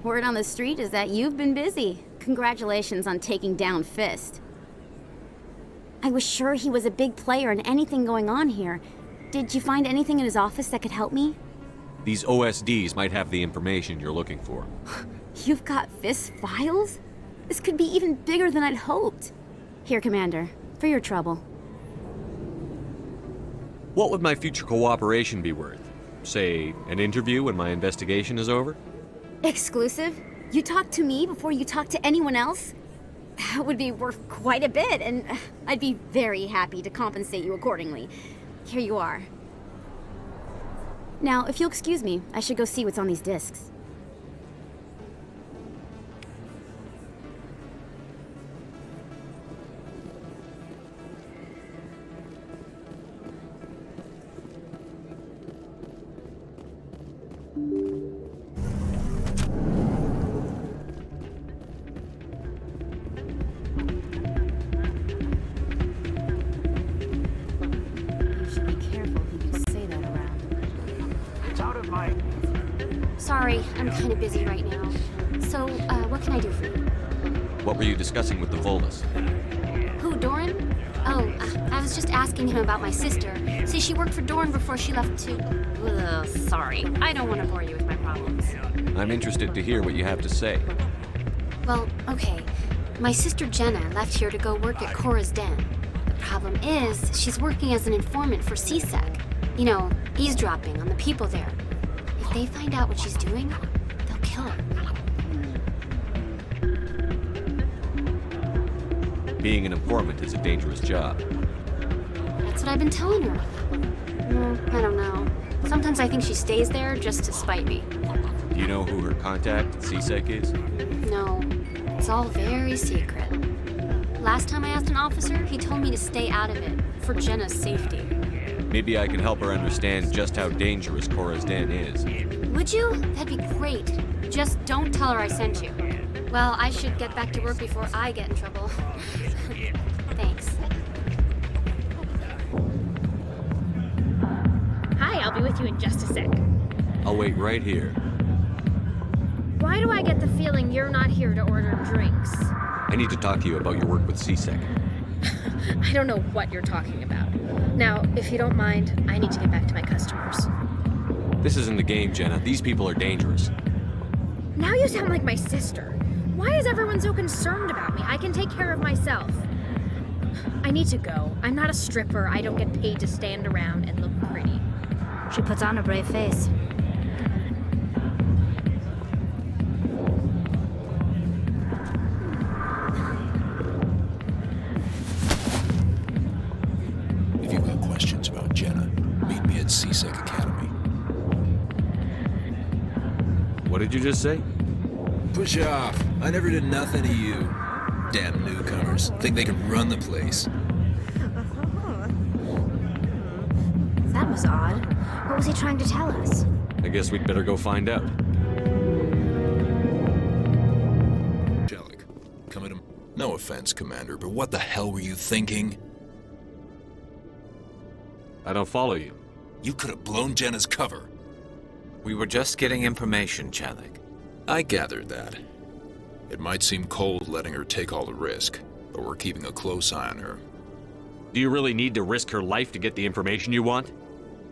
Word on the street is that you've been busy. Congratulations on taking down Fist. I was sure he was a big player in anything going on here. Did you find anything in his office that could help me? These OSDs might have the information you're looking for. You've got Fist's files? This could be even bigger than I'd hoped. Here, Commander, for your trouble. What would my future cooperation be worth? Say, an interview when my investigation is over? Exclusive? You talk to me before you talk to anyone else? That would be worth quite a bit, and I'd be very happy to compensate you accordingly. Here you are. Now, if you'll excuse me, I should go see what's on these discs. Sorry, I'm kind of busy right now. So, what can I do for you? What were you discussing with the Volus? Who, Doran? Oh, I was just asking him about my sister. See, she worked for Doran before she left to... Ugh, sorry, I don't want to bore you with my problems. I'm interested to hear what you have to say. Well, okay. My sister Jenna left here to go work at Cora's Den. The problem is, she's working as an informant for CSEC. You know, eavesdropping on the people there. If they find out what she's doing, they'll kill her. Being an informant is a dangerous job. That's what I've been telling her. I don't know. Sometimes I think she stays there just to spite me. Do you know who her contact at CSEC is? No, it's all very secret. Last time I asked an officer, he told me to stay out of it, for Jenna's safety. Maybe I can help her understand just how dangerous Cora's Den is. Would you? That'd be great. Just don't tell her I sent you. Well, I should get back to work before I get in trouble. Thanks. Hi, I'll be with you in just a sec. I'll wait right here. Why do I get the feeling you're not here to order drinks? I need to talk to you about your work with CSEC. I don't know what you're talking about. Now, if you don't mind, I need to get back to my customers. This isn't a game, Jenna. These people are dangerous. Now you sound like my sister. Why is everyone so concerned about me? I can take care of myself. I need to go. I'm not a stripper. I don't get paid to stand around and look pretty. She puts on a brave face. If you've got questions about Jenna, meet me at CSEC Academy. What did you just say? Push off. I never did nothing to you. Damn newcomers. Think they can run the place. That was odd. What was he trying to tell us? I guess we'd better go find out. Jellic, come at him. No offense, Commander, but what the hell were you thinking? I don't follow you. You could have blown Jenna's cover. We were just getting information, Jellic. I gathered that. It might seem cold letting her take all the risk, but we're keeping a close eye on her. Do you really need to risk her life to get the information you want?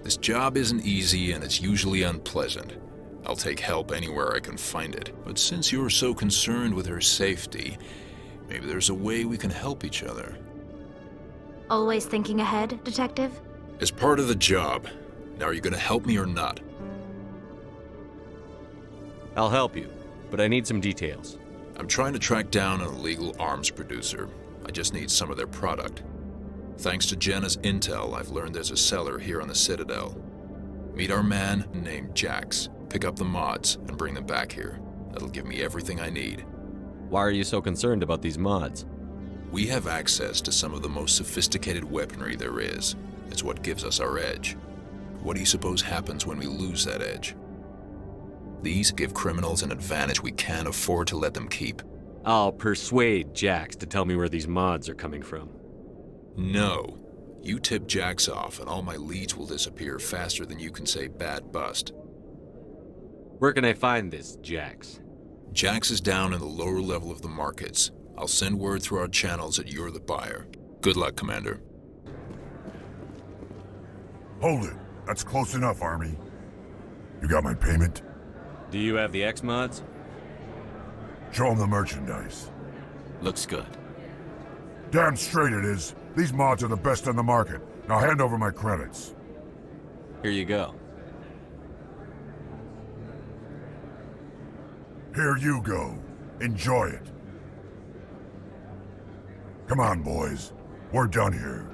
This job isn't easy and it's usually unpleasant. I'll take help anywhere I can find it. But since you're so concerned with her safety, maybe there's a way we can help each other. Always thinking ahead, Detective? As part of the job. Now, are you gonna help me or not? I'll help you, but I need some details. I'm trying to track down an illegal arms producer. I just need some of their product. Thanks to Jenna's intel, I've learned there's a seller here on the Citadel. Meet our man named Jax. Pick up the mods and bring them back here. That'll give me everything I need. Why are you so concerned about these mods? We have access to some of the most sophisticated weaponry there is. It's what gives us our edge. What do you suppose happens when we lose that edge? These give criminals an advantage we can't afford to let them keep. I'll persuade Jax to tell me where these mods are coming from. No. You tip Jax off and all my leads will disappear faster than you can say bad bust. Where can I find this, Jax? Jax is down in the lower level of the markets. I'll send word through our channels that you're the buyer. Good luck, Commander. Hold it. That's close enough, Army. You got my payment? Do you have the X-Mods? Show them the merchandise. Looks good. Damn straight it is. These mods are the best on the market. Now hand over my credits. Here you go. Here you go. Enjoy it. Come on, boys. We're done here.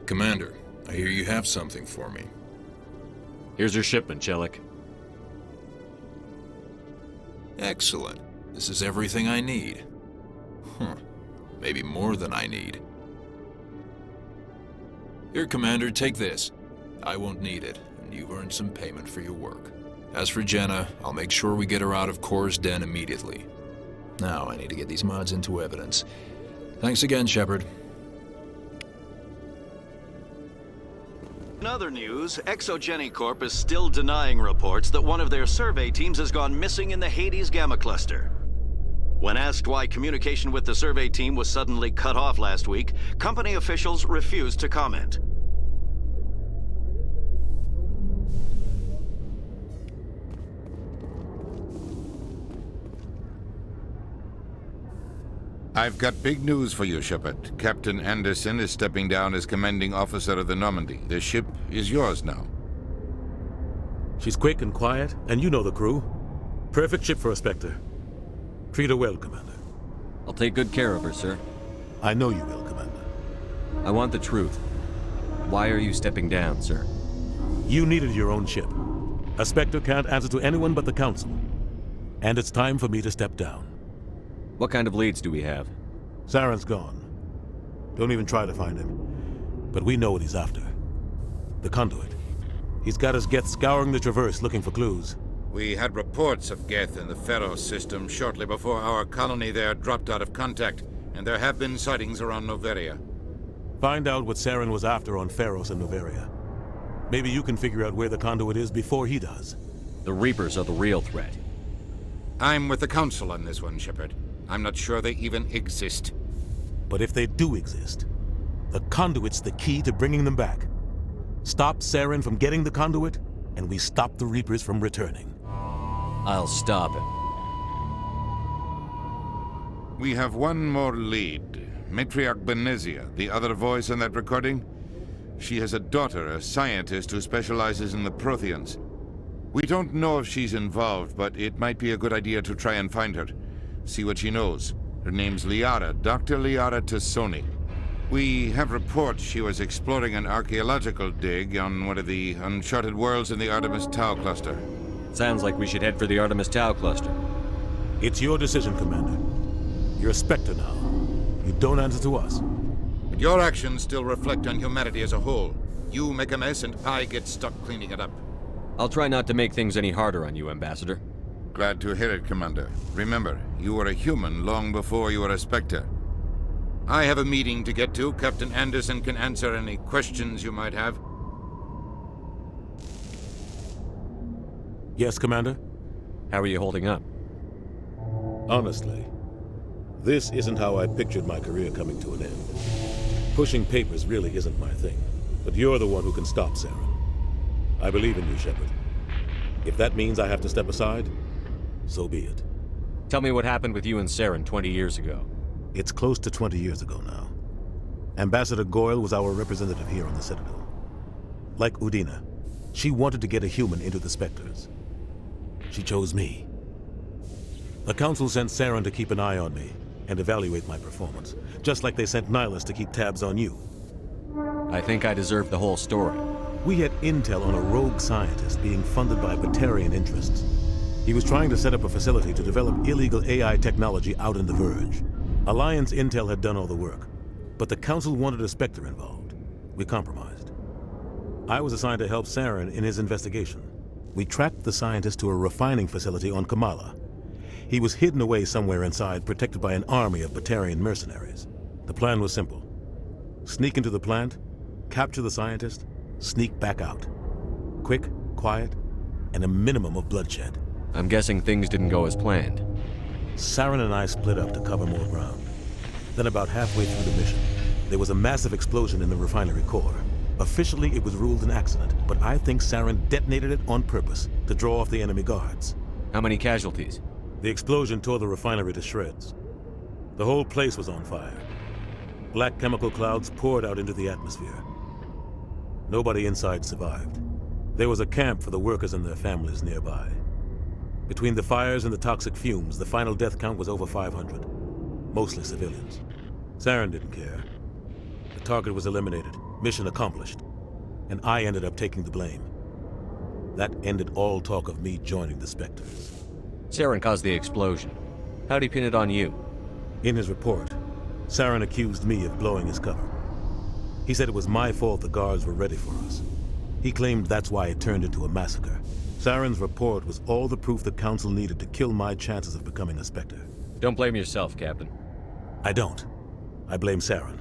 Commander, I hear you have something for me. Here's your shipment, Chelik. Excellent. This is everything I need. Maybe more than I need. Here, Commander, take this. I won't need it, and you've earned some payment for your work. As for Jenna, I'll make sure we get her out of Core's den immediately. Now, I need to get these mods into evidence. Thanks again, Shepard. In other news, Exogeny Corp is still denying reports that one of their survey teams has gone missing in the Hades Gamma Cluster. When asked why communication with the survey team was suddenly cut off last week, company officials refused to comment. I've got big news for you, Shepard. Captain Anderson is stepping down as commanding officer of the Normandy. The ship is yours now. She's quick and quiet, and you know the crew. Perfect ship for a Spectre. Treat her well, Commander. I'll take good care of her, sir. I know you will, Commander. I want the truth. Why are you stepping down, sir? You needed your own ship. A Spectre can't answer to anyone but the Council. And it's time for me to step down. What kind of leads do we have? Saren's gone. Don't even try to find him. But we know what he's after. The conduit. He's got his Geth scouring the Traverse looking for clues. We had reports of Geth in the Pharos system shortly before our colony there dropped out of contact, and there have been sightings around Noveria. Find out what Saren was after on Pharos and Noveria. Maybe you can figure out where the conduit is before he does. The Reapers are the real threat. I'm with the Council on this one, Shepard. I'm not sure they even exist. But if they do exist, the conduit's the key to bringing them back. Stop Saren from getting the conduit, and we stop the Reapers from returning. I'll stop him. We have one more lead. Matriarch Benezia, the other voice on that recording. She has a daughter, a scientist who specializes in the Protheans. We don't know if she's involved, but it might be a good idea to try and find her. See what she knows. Her name's Liara, Dr. Liara Tassoni. We have reports she was exploring an archaeological dig on one of the uncharted worlds in the Artemis Tau cluster. Sounds like we should head for the Artemis Tau cluster. It's your decision, Commander. You're a Spectre now. You don't answer to us. But your actions still reflect on humanity as a whole. You make a mess and I get stuck cleaning it up. I'll try not to make things any harder on you, Ambassador. Glad to hear it, Commander. Remember, you were a human long before you were a Spectre. I have a meeting to get to. Captain Anderson can answer any questions you might have. Yes, Commander? How are you holding up? Honestly, this isn't how I pictured my career coming to an end. Pushing papers really isn't my thing, but you're the one who can stop Saren. I believe in you, Shepard. If that means I have to step aside, so be it. Tell me what happened with you and Saren 20 years ago. It's close to 20 years ago now. Ambassador Goyle was our representative here on the Citadel. Like Udina, she wanted to get a human into the Spectres. She chose me. The Council sent Saren to keep an eye on me and evaluate my performance, just like they sent Nihilus to keep tabs on you. I think I deserve the whole story. We had intel on a rogue scientist being funded by Batarian interests. He was trying to set up a facility to develop illegal AI technology out in the Verge. Alliance intel had done all the work, but the Council wanted a Spectre involved. We compromised. I was assigned to help Saren in his investigation. We tracked the scientist to a refining facility on Kamala. He was hidden away somewhere inside, protected by an army of Batarian mercenaries. The plan was simple. Sneak into the plant, capture the scientist, sneak back out. Quick, quiet, and a minimum of bloodshed. I'm guessing things didn't go as planned. Saren and I split up to cover more ground. Then about halfway through the mission, there was a massive explosion in the refinery core. Officially, it was ruled an accident, but I think Saren detonated it on purpose to draw off the enemy guards. How many casualties? The explosion tore the refinery to shreds. The whole place was on fire. Black chemical clouds poured out into the atmosphere. Nobody inside survived. There was a camp for the workers and their families nearby. Between the fires and the toxic fumes, the final death count was over 500. Mostly civilians. Saren didn't care. The target was eliminated, mission accomplished, and I ended up taking the blame. That ended all talk of me joining the Spectres. Saren caused the explosion. How'd he pin it on you? In his report, Saren accused me of blowing his cover. He said it was my fault the guards were ready for us. He claimed that's why it turned into a massacre. Saren's report was all the proof the Council needed to kill my chances of becoming a Spectre. Don't blame yourself, Captain. I don't. I blame Saren.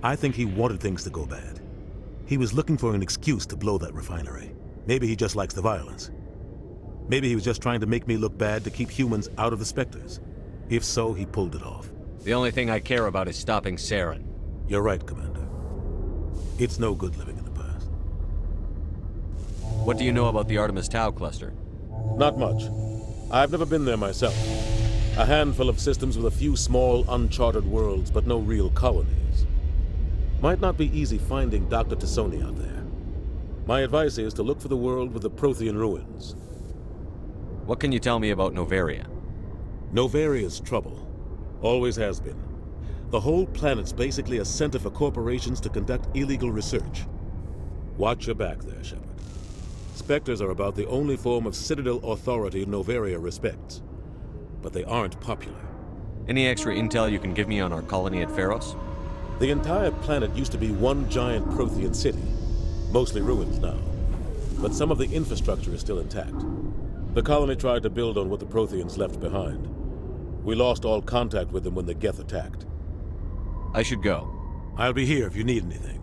I think he wanted things to go bad. He was looking for an excuse to blow that refinery. Maybe he just likes the violence. Maybe he was just trying to make me look bad to keep humans out of the Spectres. If so, he pulled it off. The only thing I care about is stopping Saren. You're right, Commander. It's no good living in the past. What do you know about the Artemis Tau cluster? Not much. I've never been there myself. A handful of systems with a few small, uncharted worlds, but no real colonies. Might not be easy finding Dr. Tassoni out there. My advice is to look for the world with the Prothean ruins. What can you tell me about Novaria? Novaria's trouble. Always has been. The whole planet's basically a center for corporations to conduct illegal research. Watch your back there, Shepard. Spectres are about the only form of Citadel authority Novaria respects. But they aren't popular. Any extra intel you can give me on our colony at Pharos? The entire planet used to be one giant Prothean city. Mostly ruins now. But some of the infrastructure is still intact. The colony tried to build on what the Protheans left behind. We lost all contact with them when the Geth attacked. I should go. I'll be here if you need anything.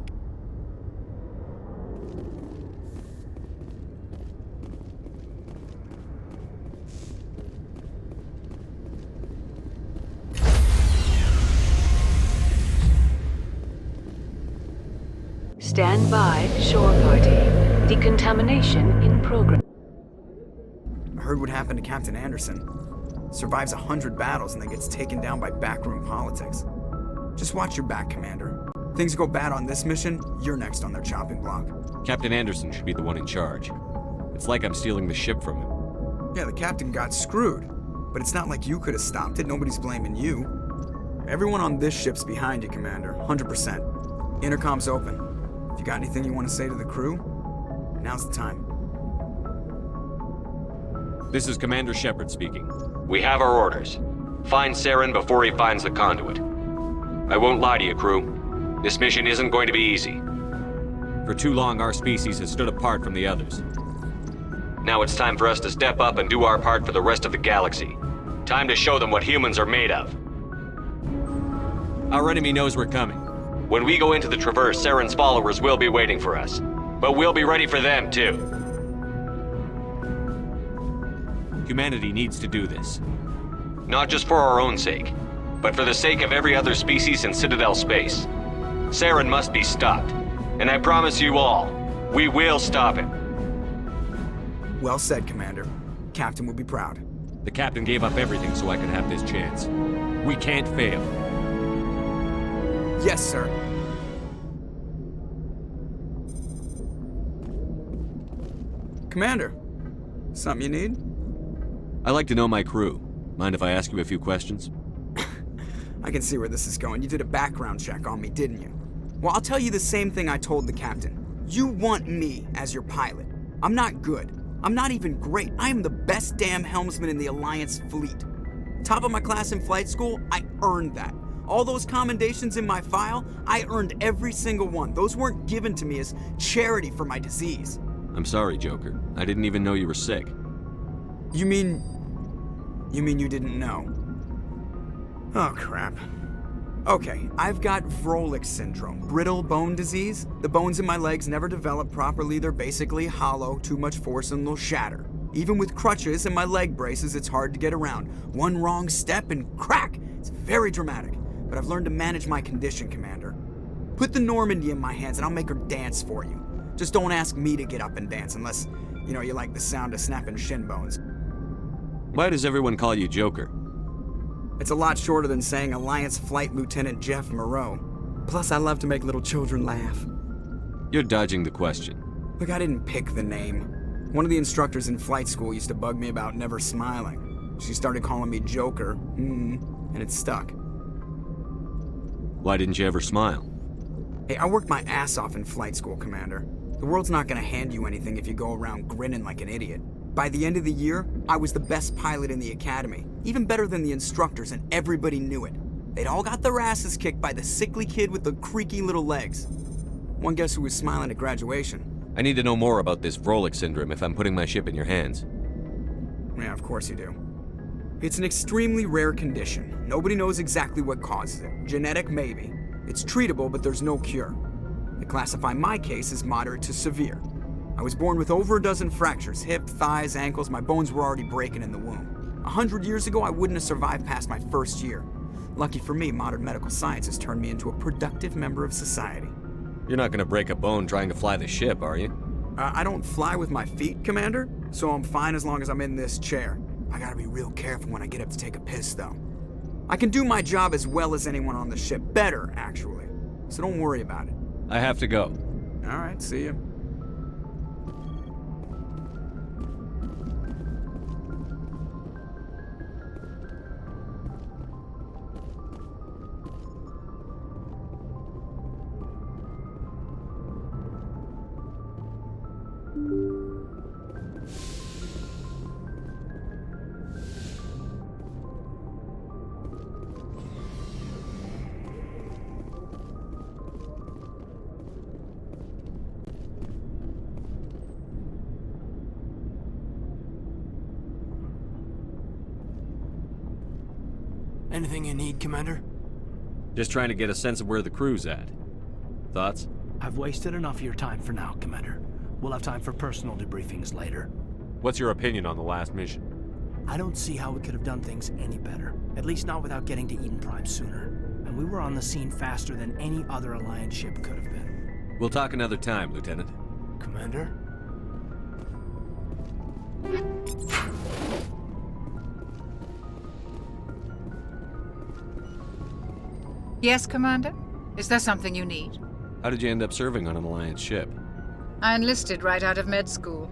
Stand by, shore party. Decontamination in progress. I heard what happened to Captain Anderson. Survives 100 battles and then gets taken down by backroom politics. Just watch your back, Commander. Things go bad on this mission, you're next on their chopping block. Captain Anderson should be the one in charge. It's like I'm stealing the ship from him. Yeah, the captain got screwed. But it's not like you could have stopped it. Nobody's blaming you. Everyone on this ship's behind you, Commander. 100%. Intercom's open. If you got anything you want to say to the crew, now's the time. This is Commander Shepard speaking. We have our orders. Find Saren before he finds the conduit. I won't lie to you, crew. This mission isn't going to be easy. For too long, our species has stood apart from the others. Now it's time for us to step up and do our part for the rest of the galaxy. Time to show them what humans are made of. Our enemy knows we're coming. When we go into the Traverse, Saren's followers will be waiting for us. But we'll be ready for them, too. Humanity needs to do this. Not just for our own sake, but for the sake of every other species in Citadel space. Saren must be stopped. And I promise you all, we will stop him. Well said, Commander. Captain will be proud. The captain gave up everything so I could have this chance. We can't fail. Yes, sir. Commander, something you need? I like to know my crew. Mind if I ask you a few questions? I can see where this is going. You did a background check on me, didn't you? Well, I'll tell you the same thing I told the captain. You want me as your pilot. I'm not good. I'm not even great. I am the best damn helmsman in the Alliance fleet. Top of my class in flight school, I earned that. All those commendations in my file, I earned every single one. Those weren't given to me as charity for my disease. I'm sorry, Joker. I didn't even know you were sick. You mean you didn't know? Oh, crap. Okay, I've got Vrolik syndrome, brittle bone disease. The bones in my legs never develop properly. They're basically hollow, too much force and they'll shatter. Even with crutches and my leg braces, it's hard to get around. One wrong step and crack! It's very dramatic, but I've learned to manage my condition, Commander. Put the Normandy in my hands and I'll make her dance for you. Just don't ask me to get up and dance unless, you like the sound of snapping shin bones. Why does everyone call you Joker? It's a lot shorter than saying Alliance Flight Lieutenant Jeff Moreau. Plus, I love to make little children laugh. You're dodging the question. Look, I didn't pick the name. One of the instructors in flight school used to bug me about never smiling. She started calling me Joker, and it stuck. Why didn't you ever smile? Hey, I worked my ass off in flight school, Commander. The world's not gonna hand you anything if you go around grinning like an idiot. By the end of the year, I was the best pilot in the academy, even better than the instructors, and everybody knew it. They'd all got their asses kicked by the sickly kid with the creaky little legs. One guess who was smiling at graduation? I need to know more about this Vrolik syndrome if I'm putting my ship in your hands. Yeah, of course you do. It's an extremely rare condition. Nobody knows exactly what causes it. Genetic, maybe. It's treatable, but there's no cure. They classify my case as moderate to severe. I was born with over a dozen fractures, hip, thighs, ankles. My bones were already breaking in the womb. 100 years ago, I wouldn't have survived past my first year. Lucky for me, modern medical science has turned me into a productive member of society. You're not gonna break a bone trying to fly the ship, are you? I don't fly with my feet, Commander, so I'm fine as long as I'm in this chair. I gotta be real careful when I get up to take a piss, though. I can do my job as well as anyone on the ship. Better, actually. So don't worry about it. I have to go. All right, see ya. Anything you need, Commander? Just trying to get a sense of where the crew's at. Thoughts? I've wasted enough of your time for now, Commander. We'll have time for personal debriefings later. What's your opinion on the last mission? I don't see how we could have done things any better. At least not without getting to Eden Prime sooner. And we were on the scene faster than any other Alliance ship could have been. We'll talk another time, Lieutenant. Commander? Yes, Commander? Is there something you need? How did you end up serving on an Alliance ship? I enlisted right out of med school.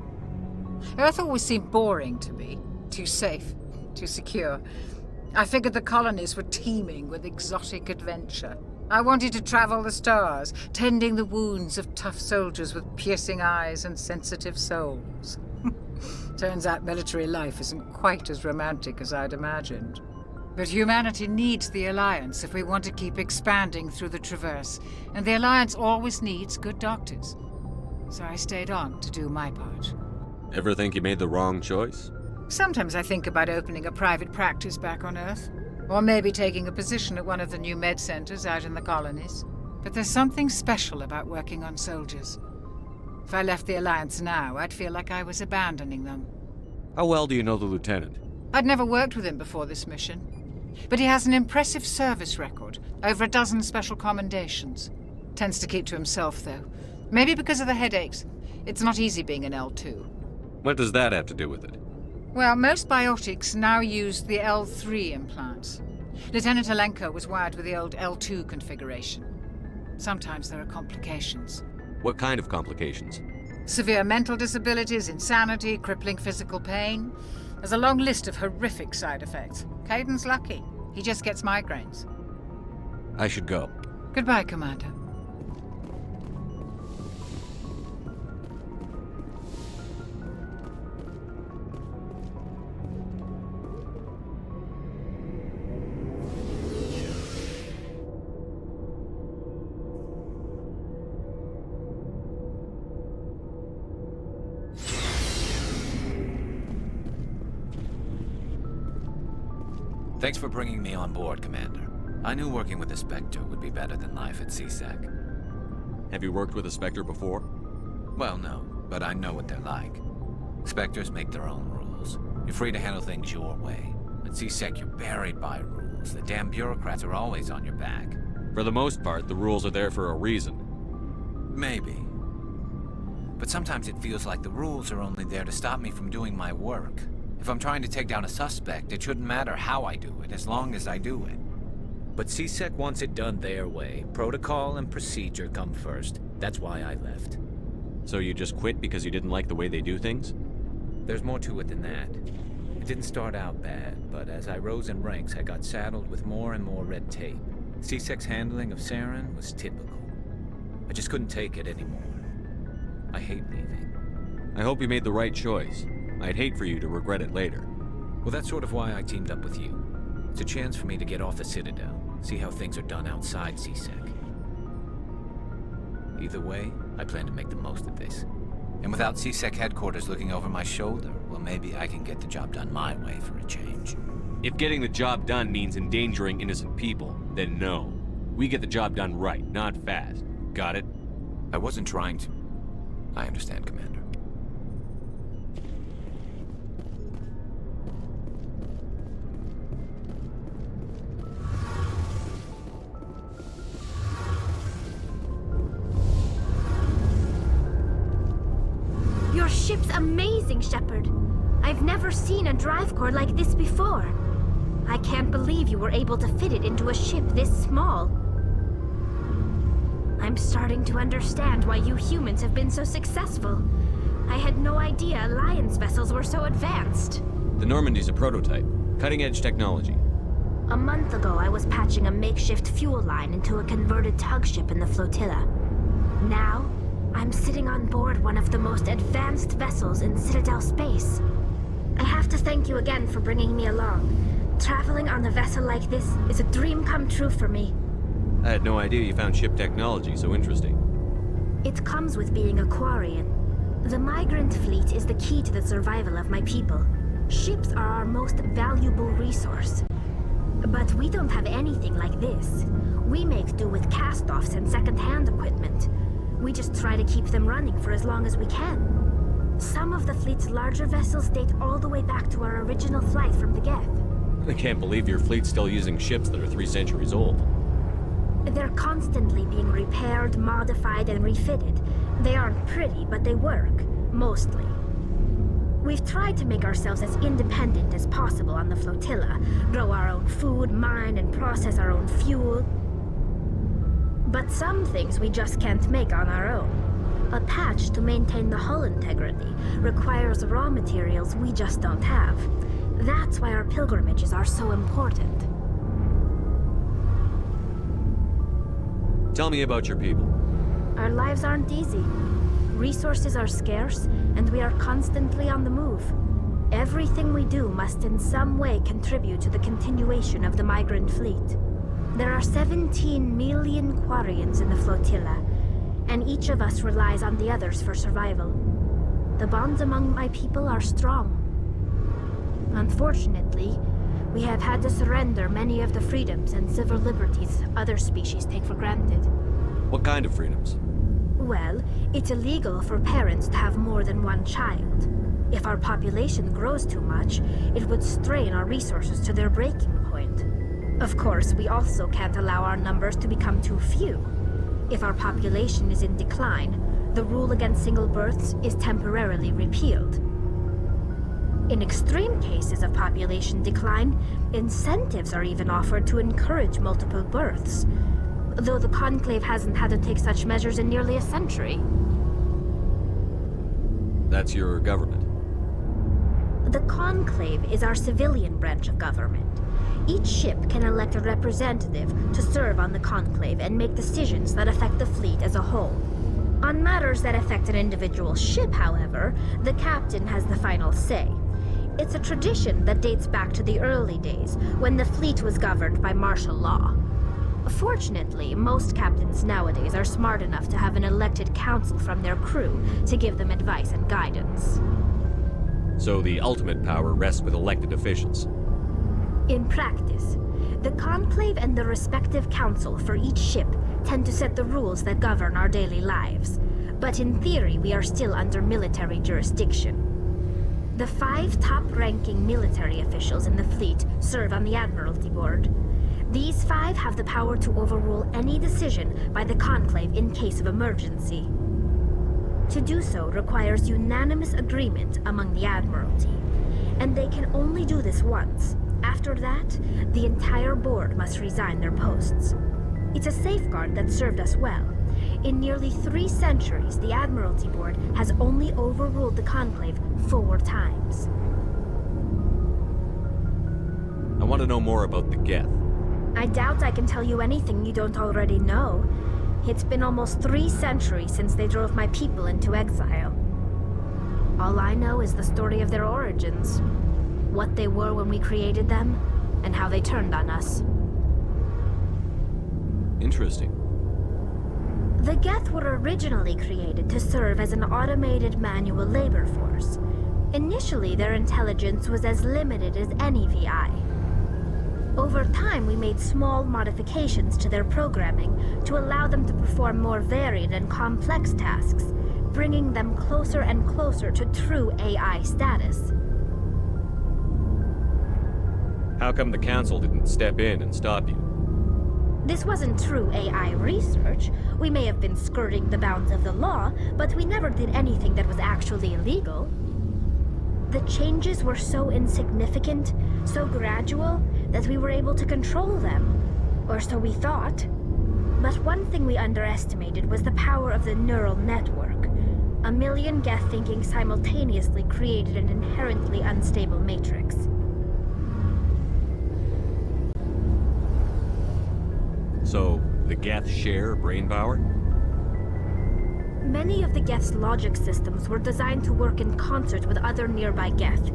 Earth always seemed boring to me. Too safe, too secure. I figured the colonies were teeming with exotic adventure. I wanted to travel the stars, tending the wounds of tough soldiers with piercing eyes and sensitive souls. Turns out military life isn't quite as romantic as I'd imagined. But humanity needs the Alliance if we want to keep expanding through the Traverse, and the Alliance always needs good doctors. So I stayed on to do my part. Ever think you made the wrong choice? Sometimes I think about opening a private practice back on Earth, or maybe taking a position at one of the new med centers out in the colonies. But there's something special about working on soldiers. If I left the Alliance now, I'd feel like I was abandoning them. How well do you know the Lieutenant? I'd never worked with him before this mission. But he has an impressive service record, over a dozen special commendations. Tends to keep to himself, though. Maybe because of the headaches. It's not easy being an L2. What does that have to do with it? Well, most biotics now use the L3 implants. Lieutenant Alenko was wired with the old L2 configuration. Sometimes there are complications. What kind of complications? Severe mental disabilities, insanity, crippling physical pain. There's a long list of horrific side effects. Caden's lucky. He just gets migraines. I should go. Goodbye, Commander. Thanks for bringing me on board, Commander. I knew working with the Spectre would be better than life at CSEC. Have you worked with a Spectre before? Well, no, but I know what they're like. Spectres make their own rules. You're free to handle things your way. At CSEC, you're buried by rules. The damn bureaucrats are always on your back. For the most part, the rules are there for a reason. Maybe. But sometimes it feels like the rules are only there to stop me from doing my work. If I'm trying to take down a suspect, it shouldn't matter how I do it, as long as I do it. But CSEC wants it done their way. Protocol and procedure come first. That's why I left. So you just quit because you didn't like the way they do things? There's more to it than that. It didn't start out bad, but as I rose in ranks, I got saddled with more and more red tape. CSEC's handling of Saren was typical. I just couldn't take it anymore. I hate leaving. I hope you made the right choice. I'd hate for you to regret it later. Well, that's sort of why I teamed up with you. It's a chance for me to get off the Citadel, see how things are done outside CSEC. Either way, I plan to make the most of this. And without CSEC headquarters looking over my shoulder, well, maybe I can get the job done my way for a change. If getting the job done means endangering innocent people, then no. We get the job done right, not fast. Got it? I wasn't trying to. I understand, Commander. Your ship's amazing, Shepard. I've never seen a drive core like this before. I can't believe you were able to fit it into a ship this small. I'm starting to understand why you humans have been so successful. I had no idea Alliance vessels were so advanced. The Normandy's a prototype. Cutting-edge technology. A month ago, I was patching a makeshift fuel line into a converted tug ship in the flotilla. Now, I'm sitting on board one of the most advanced vessels in Citadel space. I have to thank you again for bringing me along. Traveling on a vessel like this is a dream come true for me. I had no idea you found ship technology so interesting. It comes with being a Quarian. The migrant fleet is the key to the survival of my people. Ships are our most valuable resource. But we don't have anything like this. We make do with cast-offs and second-hand equipment. We just try to keep them running for as long as we can. Some of the fleet's larger vessels date all the way back to our original flight from the Geth. I can't believe your fleet's still using ships that are 3 centuries old. They're constantly being repaired, modified, and refitted. They aren't pretty, but they work. Mostly. We've tried to make ourselves as independent as possible on the flotilla. Grow our own food, mine, and process our own fuel. But some things we just can't make on our own. A patch to maintain the hull integrity requires raw materials we just don't have. That's why our pilgrimages are so important. Tell me about your people. Our lives aren't easy. Resources are scarce, and we are constantly on the move. Everything we do must in some way contribute to the continuation of the migrant fleet. There are 17 million Quarians in the flotilla, and each of us relies on the others for survival. The bonds among my people are strong. Unfortunately, we have had to surrender many of the freedoms and civil liberties other species take for granted. What kind of freedoms? Well, it's illegal for parents to have more than one child. If our population grows too much, it would strain our resources to their breaking point. Of course, we also can't allow our numbers to become too few. If our population is in decline, the rule against single births is temporarily repealed. In extreme cases of population decline, incentives are even offered to encourage multiple births, though the Conclave hasn't had to take such measures in nearly a century. That's your government? The Conclave is our civilian branch of government. Each ship can elect a representative to serve on the Conclave and make decisions that affect the fleet as a whole. On matters that affect an individual ship, however, the captain has the final say. It's a tradition that dates back to the early days, when the fleet was governed by martial law. Fortunately, most captains nowadays are smart enough to have an elected council from their crew to give them advice and guidance. So the ultimate power rests with elected officials. In practice, the Conclave and the respective council for each ship tend to set the rules that govern our daily lives. But in theory, we are still under military jurisdiction. The 5 top-ranking military officials in the fleet serve on the Admiralty Board. These 5 have the power to overrule any decision by the Conclave in case of emergency. To do so requires unanimous agreement among the Admiralty, and they can only do this once. After that, the entire board must resign their posts. It's a safeguard that served us well. In nearly 3 centuries, the Admiralty Board has only overruled the Conclave 4 times. I want to know more about the Geth. I doubt I can tell you anything you don't already know. It's been almost 3 centuries since they drove my people into exile. All I know is the story of their origins. What they were when we created them, and how they turned on us. Interesting. The Geth were originally created to serve as an automated manual labor force. Initially, their intelligence was as limited as any VI. Over time, we made small modifications to their programming to allow them to perform more varied and complex tasks, bringing them closer and closer to true AI status. How come the Council didn't step in and stop you? This wasn't true AI research. We may have been skirting the bounds of the law, but we never did anything that was actually illegal. The changes were so insignificant, so gradual, that we were able to control them. Or so we thought. But one thing we underestimated was the power of the neural network. 1 million Geth thinking simultaneously created an inherently unstable matrix. So, the Geth share brain power? Many of the Geth's logic systems were designed to work in concert with other nearby Geth.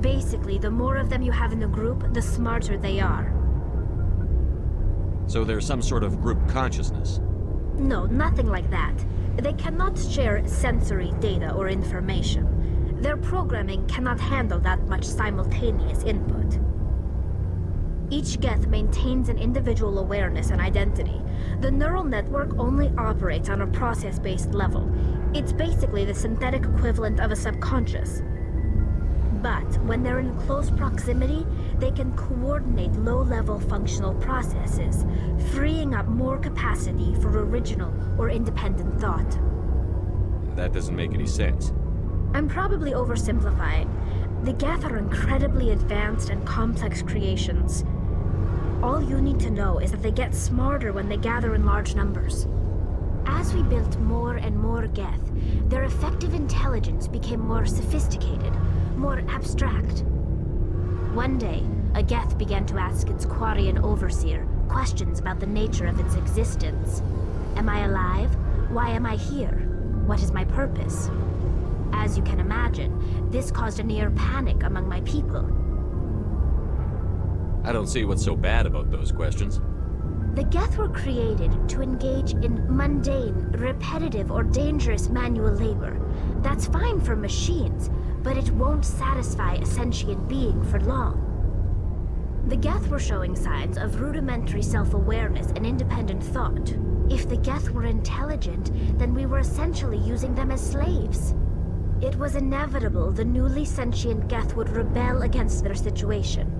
Basically, the more of them you have in a group, the smarter they are. So there's some sort of group consciousness? No, nothing like that. They cannot share sensory data or information. Their programming cannot handle that much simultaneous input. Each Geth maintains an individual awareness and identity. The neural network only operates on a process-based level. It's basically the synthetic equivalent of a subconscious. But when they're in close proximity, they can coordinate low-level functional processes, freeing up more capacity for original or independent thought. That doesn't make any sense. I'm probably oversimplifying. The Geth are incredibly advanced and complex creations. All you need to know is that they get smarter when they gather in large numbers. As we built more and more Geth, their effective intelligence became more sophisticated, more abstract. One day, a Geth began to ask its Quarian overseer questions about the nature of its existence. Am I alive? Why am I here? What is my purpose? As you can imagine, this caused a near panic among my people. I don't see what's so bad about those questions. The Geth were created to engage in mundane, repetitive, or dangerous manual labor. That's fine for machines, but it won't satisfy a sentient being for long. The Geth were showing signs of rudimentary self-awareness and independent thought. If the Geth were intelligent, then we were essentially using them as slaves. It was inevitable the newly sentient Geth would rebel against their situation.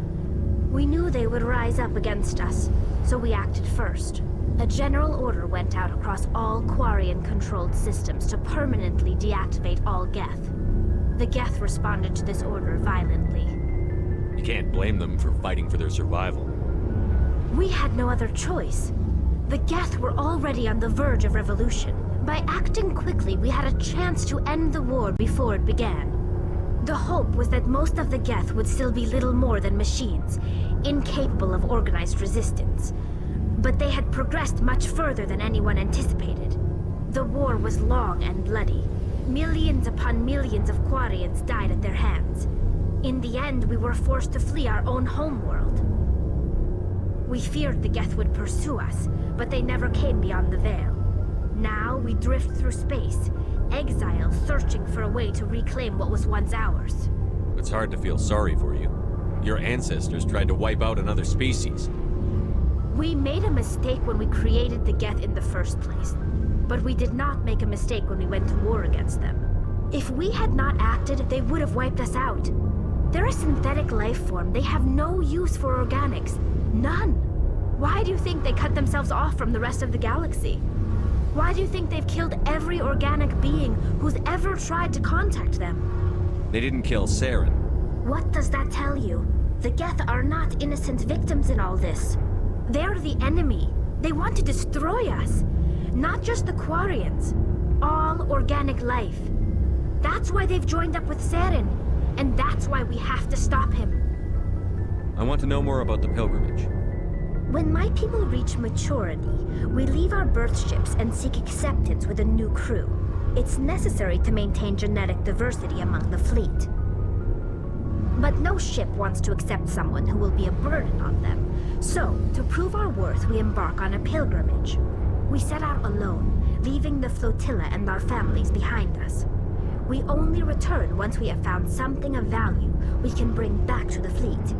We knew they would rise up against us, so we acted first. A general order went out across all Quarian-controlled systems to permanently deactivate all Geth. The Geth responded to this order violently. You can't blame them for fighting for their survival. We had no other choice. The Geth were already on the verge of revolution. By acting quickly, we had a chance to end the war before it began. The hope was that most of the Geth would still be little more than machines, incapable of organized resistance. But they had progressed much further than anyone anticipated. The war was long and bloody. Millions upon millions of Quarians died at their hands. In the end, we were forced to flee our own homeworld. We feared the Geth would pursue us, but they never came beyond the Veil. Now we drift through space, exile searching for a way to reclaim what was once ours. It's hard to feel sorry for you. Your ancestors tried to wipe out another species. We made a mistake when we created the Geth in the first place, but we did not make a mistake when we went to war against them. If we had not acted, they would have wiped us out. They're a synthetic life form. They have no use for organics. None. Why do you think they cut themselves off from the rest of the galaxy? Why do you think they've killed every organic being who's ever tried to contact them? They didn't kill Saren. What does that tell you? The Geth are not innocent victims in all this. They're the enemy. They want to destroy us. Not just the Quarians. All organic life. That's why they've joined up with Saren. And that's why we have to stop him. I want to know more about the pilgrimage. When my people reach maturity, we leave our birth ships and seek acceptance with a new crew. It's necessary to maintain genetic diversity among the fleet. But no ship wants to accept someone who will be a burden on them. So, to prove our worth, we embark on a pilgrimage. We set out alone, leaving the flotilla and our families behind us. We only return once we have found something of value we can bring back to the fleet.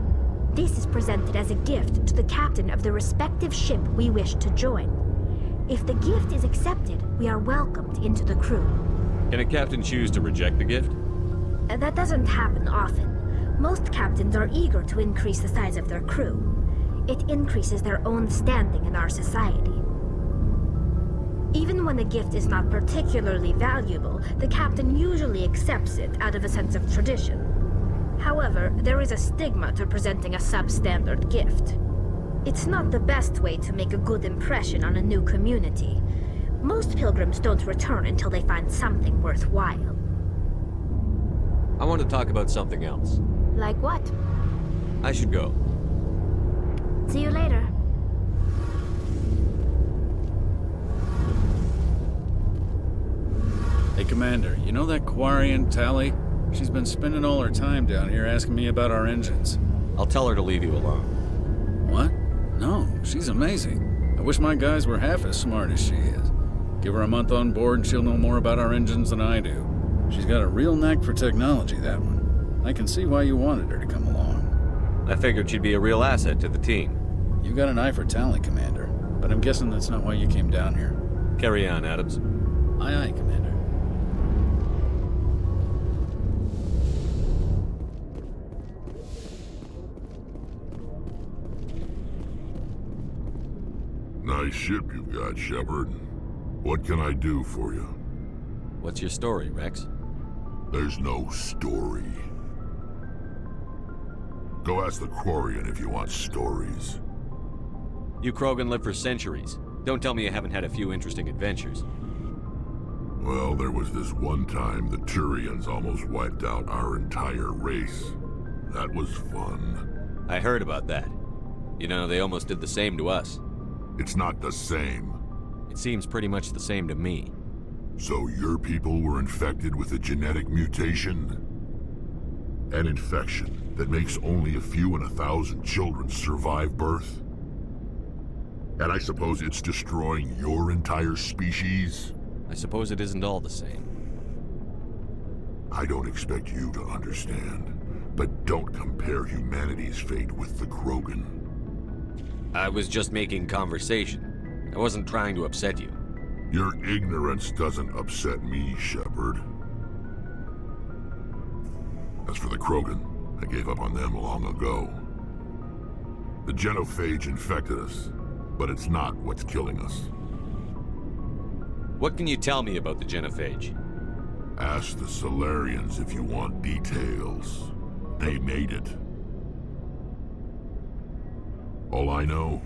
This is presented as a gift to the captain of the respective ship we wish to join. If the gift is accepted, we are welcomed into the crew. Can a captain choose to reject the gift? That doesn't happen often. Most captains are eager to increase the size of their crew. It increases their own standing in our society. Even when the gift is not particularly valuable, the captain usually accepts it out of a sense of tradition. However, there is a stigma to presenting a substandard gift. It's not the best way to make a good impression on a new community. Most pilgrims don't return until they find something worthwhile. I want to talk about something else. Like what? I should go. See you later. Hey, Commander, you know that Quarian, Tally? She's been spending all her time down here asking me about our engines. I'll tell her to leave you alone. What? No, she's amazing. I wish my guys were half as smart as she is. Give her a month on board and she'll know more about our engines than I do. She's got a real knack for technology, that one. I can see why you wanted her to come along. I figured she'd be a real asset to the team. You got an eye for talent, Commander, but I'm guessing that's not why you came down here. Carry on, Adams. Aye, aye, Commander. Nice ship you've got, Shepard. What can I do for you? What's your story, Rex? There's no story. Go ask the Quarian if you want stories. You Krogan lived for centuries. Don't tell me you haven't had a few interesting adventures. Well, there was this one time the Turians almost wiped out our entire race. That was fun. I heard about that. You know, they almost did the same to us. It's not the same. It seems pretty much the same to me. So your people were infected with a genetic mutation? An infection that makes only a few in 1,000 children survive birth? And I suppose it's destroying your entire species? I suppose it isn't all the same. I don't expect you to understand, but don't compare humanity's fate with the Krogan. I was just making conversation. I wasn't trying to upset you. Your ignorance doesn't upset me, Shepard. As for the Krogan, I gave up on them long ago. The genophage infected us, but it's not what's killing us. What can you tell me about the genophage? Ask the Solarians if you want details. They made it. All I know,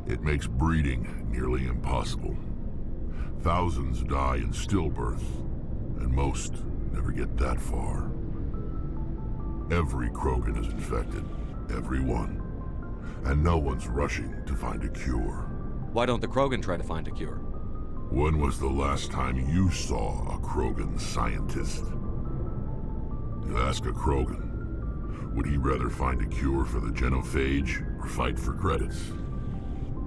it makes breeding nearly impossible. Thousands die in stillbirth, and most never get that far. Every Krogan is infected. Every one. And no one's rushing to find a cure. Why don't the Krogan try to find a cure? When was the last time you saw a Krogan scientist? You ask a Krogan, would he rather find a cure for the genophage or fight for credits?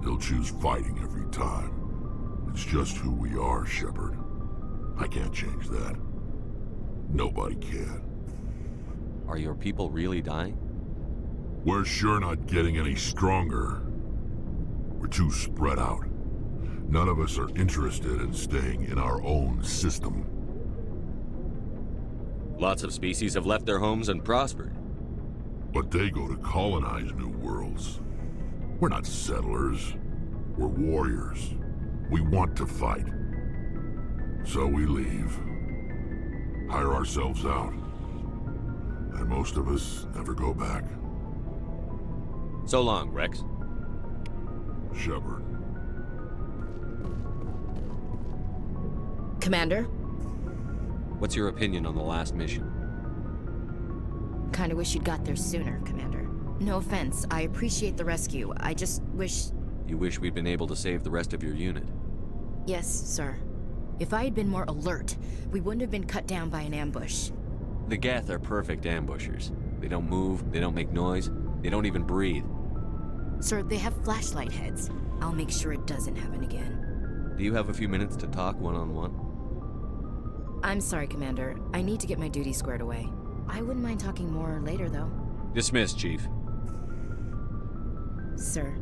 He'll choose fighting every time. It's just who we are, Shepard. I can't change that. Nobody can. Are your people really dying? We're sure not getting any stronger. We're too spread out. None of us are interested in staying in our own system. Lots of species have left their homes and prospered. But they go to colonize new worlds. We're not settlers. We're warriors. We want to fight. So we leave. Hire ourselves out. And most of us never go back. So long, Rex. Shepard. Commander? What's your opinion on the last mission? Kinda wish you'd got there sooner, Commander. No offense, I appreciate the rescue. I just wish... You wish we'd been able to save the rest of your unit? Yes, sir. If I had been more alert, we wouldn't have been cut down by an ambush. The Geth are perfect ambushers. They don't move, they don't make noise, they don't even breathe. Sir, they have flashlight heads. I'll make sure it doesn't happen again. Do you have a few minutes to talk one-on-one? I'm sorry, Commander. I need to get my duty squared away. I wouldn't mind talking more later, though. Dismissed, Chief. Sir.